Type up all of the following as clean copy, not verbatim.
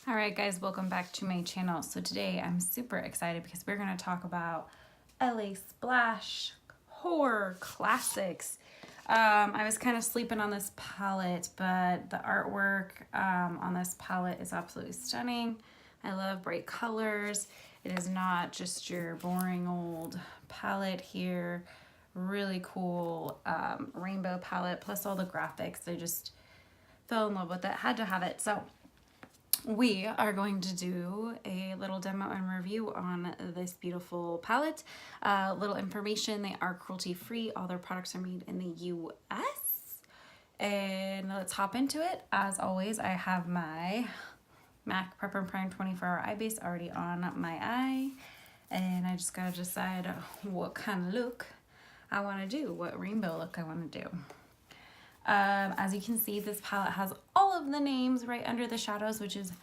All right, guys, welcome back to my channel. So today I'm super excited because we're going to talk about LA Splash horror classics. I was kind of sleeping on this palette, but the artwork on this palette is absolutely stunning. I love bright colors. It is not just your boring old palette here. Really cool rainbow palette, plus all the graphics. I just fell in love with it, had to have it. So we are going to do a little demo and review on this beautiful palette. Little information, they are cruelty free. All their products are made in the US. And let's hop into it. As always, I have my MAC Prep and Prime 24-hour eye base already on my eye. And I just gotta decide what kind of look I wanna do, what rainbow look I wanna do. As you can see, this palette has all of the names right under the shadows, which is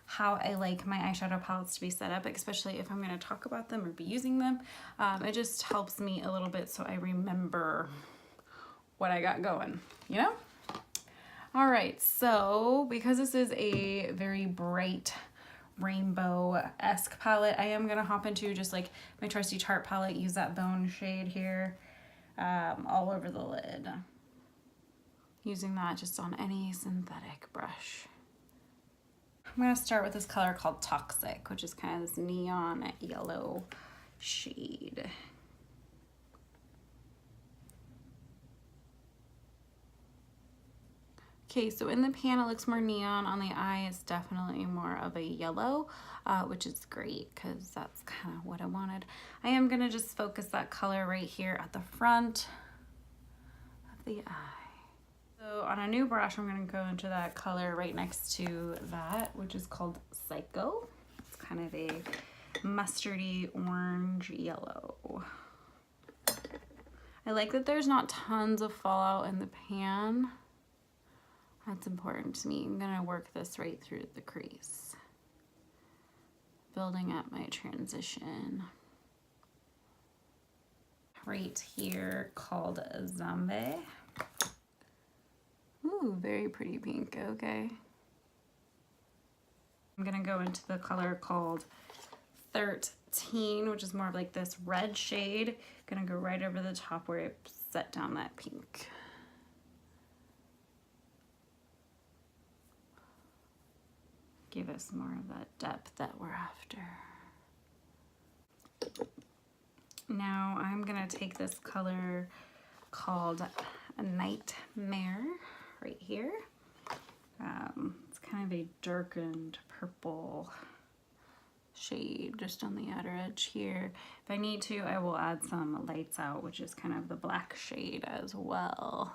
how I like my eyeshadow palettes to be set up, especially if I'm going to talk about them or be using them. It just helps me a little bit so I remember what I got going, you know? All right, so because this is a very bright rainbow-esque palette, I am going to hop into just like my trusty Tarte palette, use that bone shade here all over the lid. Using that just on any synthetic brush. I'm going to start with this color called Toxic, which is kind of this neon yellow shade. Okay, so in the pan it looks more neon. On the eye it's definitely more of a yellow, which is great because that's kind of what I wanted. I am going to just focus that color right here at the front of the eye. So on a new brush, I'm going to go into that color right next to that, which is called Psycho. It's kind of a mustardy orange yellow. I like that there's not tons of fallout in the pan. That's important to me. I'm going to work this right through the crease, building up my transition. Right here called Zombie. Ooh, very pretty pink, okay. I'm gonna go into the color called 13, which is more of like this red shade. Gonna go right over the top where I set down that pink. Give us more of that depth that we're after. Now I'm gonna take this color called Nightmare right here. It's kind of a darkened purple shade just on the outer edge here. If I need to, I will add some Lights Out, which is kind of the black shade as well.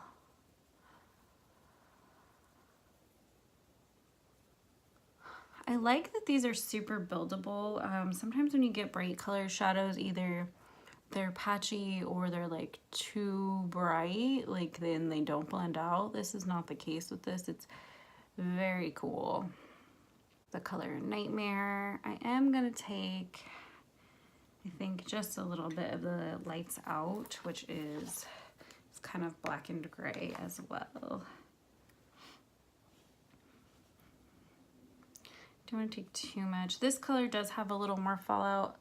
I like that these are super buildable. Sometimes when you get bright color shadows, either they're patchy or they're like too bright, like then they don't blend out. This is not the case with this. It's very cool. The color Nightmare. I am gonna take, I think, just a little bit of the Lights Out, which is it's kind of black and gray as well. Don't want to take too much. This color does have a little more fallout.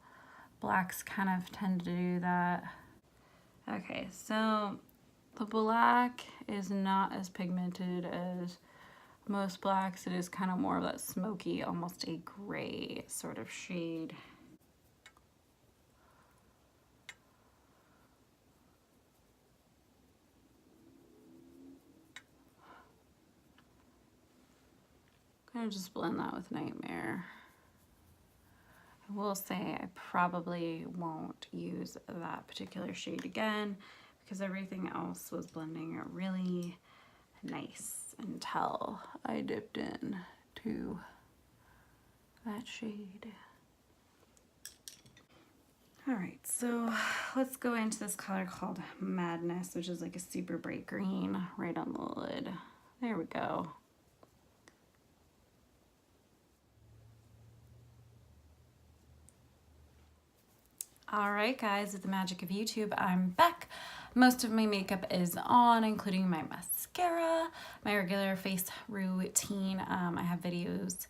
Blacks kind of tend to do that. Okay, so the black is not as pigmented as most blacks. It is kind of more of that smoky, almost a gray sort of shade. Kind of just blend that with Nightmare. I will say I probably won't use that particular shade again because everything else was blending really nice until I dipped in to that shade. All right, so let's go into this color called Madness, which is like a super bright green right on the lid. There we go. All right, guys, with the magic of YouTube, I'm back. Most of my makeup is on, including my mascara, my regular face routine. I have videos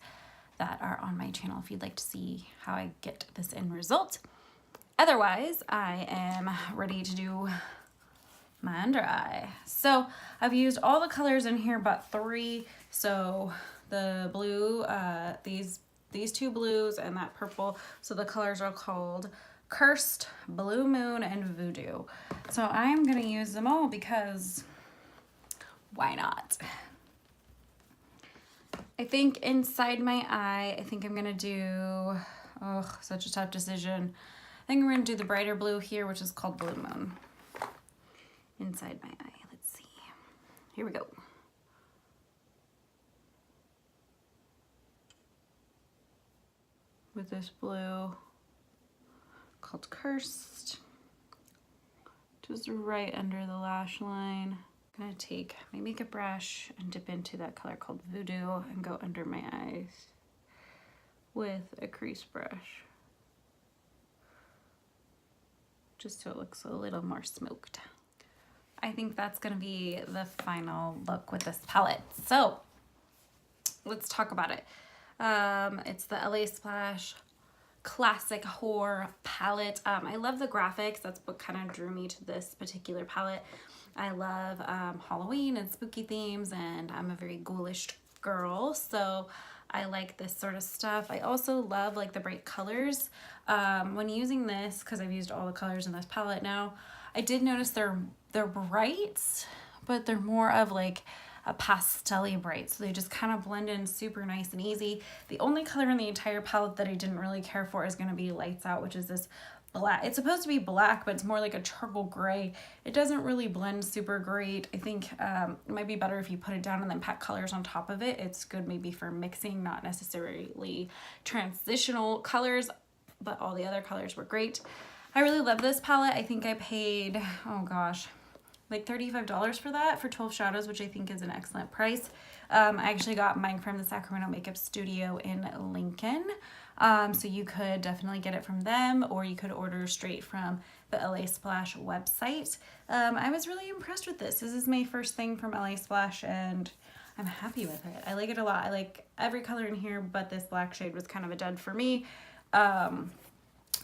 that are on my channel if you'd like to see how I get this end result. Otherwise, I am ready to do my under eye. So I've used all the colors in here but 3. So the blue, these 2 blues and that purple. So the colors are called Cursed, Blue Moon, and Voodoo. So I'm gonna use them all because why not? I think inside my eye, I think I'm gonna do, oh, such a tough decision. I think I'm gonna do the brighter blue here, which is called Blue Moon. Inside my eye, let's see. Here we go. With this blue called Cursed, just right under the lash line. I'm gonna take my makeup brush and dip into that color called Voodoo and go under my eyes with a crease brush, just so it looks a little more smoked. I think that's gonna be the final look with this palette. So let's talk about it. It's the LA Splash Classic Horror palette. I love the graphics. That's what kind of drew me to this particular palette. I love Halloween and spooky themes, and I'm a very ghoulish girl, so I like this sort of stuff. I also love like the bright colors. When using this, because I've used all the colors in this palette now, I did notice they're bright, but they're more of like a pastel-y bright, so they just kind of blend in super nice and easy. The only color in the entire palette that I didn't really care for is going to be Lights Out, which is this black. It's supposed to be black, but it's more like a charcoal gray. It doesn't really blend super great. I think it might be better if you put it down and then pack colors on top of it. It's good maybe for mixing, not necessarily transitional colors, but all the other colors were great. I really love this palette. I think I paid, oh gosh, like $35 for that for 12 shadows, which I think is an excellent price. I actually got mine from the Sacramento Makeup Studio in Lincoln. So you could definitely get it from them, or you could order straight from the LA Splash website. I was really impressed with this. This is my first thing from LA Splash, and I'm happy with it. I like it a lot. I like every color in here, but this black shade was kind of a dud for me.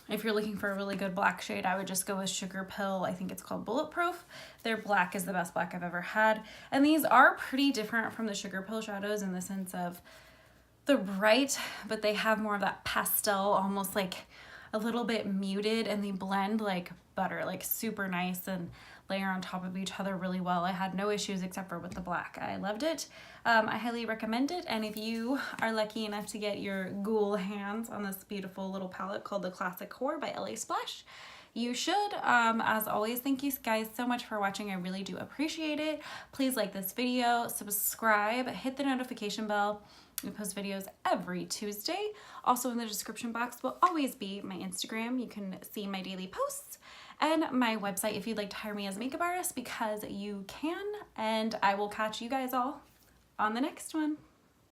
If you're looking for a really good black shade, I would just go with Sugar Pill. I think it's called Bulletproof. Their black is the best black I've ever had. And these are pretty different from the Sugar Pill shadows in the sense of they're bright, but they have more of that pastel, almost like a little bit muted, and they blend like butter, like super nice and layer on top of each other really well. I had no issues except for with the black. I loved it. I highly recommend it. And if you are lucky enough to get your ghoul hands on this beautiful little palette called the Classic Horror by LA Splash, you should. As always, thank you guys so much for watching. I really do appreciate it. Please like this video, subscribe, hit the notification bell. We post videos every Tuesday. Also in the description box will always be my Instagram. You can see my daily posts, and my website if you'd like to hire me as a makeup artist, because you can. And I will catch you guys all on the next one.